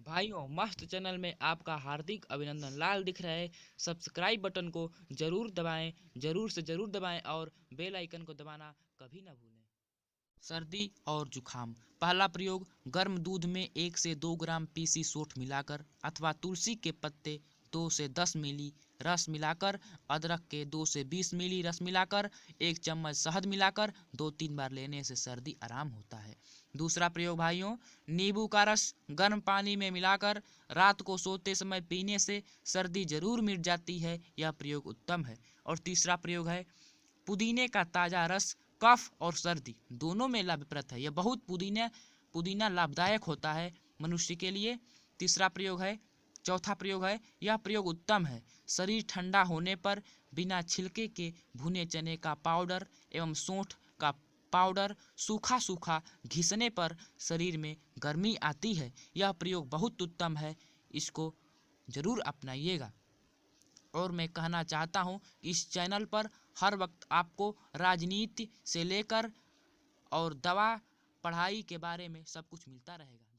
भाइयों, मस्त चैनल में आपका हार्दिक अभिनंदन। लाल दिख रहा है, सब्सक्राइब बटन को जरूर दबाएं, जरूर से जरूर दबाएं और बेल आइकन को दबाना कभी ना भूलें। सर्दी और जुखाम। पहला प्रयोग, गर्म दूध में 1 से 2 ग्राम पीसी सोंठ मिलाकर अथवा तुलसी के पत्ते 2 से 10 मिली रस मिलाकर, अदरक के 2 से 20 मिली रस मिलाकर, 1 चम्मच शहद मिलाकर 2-3 बार लेने से सर्दी आराम होता है। दूसरा प्रयोग भाइयों, नींबू का रस गर्म पानी में मिलाकर रात को सोते समय पीने से सर्दी जरूर मिट जाती है। यह प्रयोग उत्तम है। और तीसरा प्रयोग है पुदीने का ताज़ा रस। कफ और सर्दी दोनों में लाभप्रद है। यह बहुत पुदीना लाभदायक होता है मनुष्य के लिए। चौथा प्रयोग है, यह प्रयोग उत्तम है। शरीर ठंडा होने पर बिना छिलके के भुने चने का पाउडर एवं सोंठ का पाउडर सूखा सूखा घिसने पर शरीर में गर्मी आती है। यह प्रयोग बहुत उत्तम है, इसको जरूर अपनाइएगा। और मैं कहना चाहता हूँ कि इस चैनल पर हर वक्त आपको राजनीति से लेकर और दवा, पढ़ाई के बारे में सब कुछ मिलता रहेगा।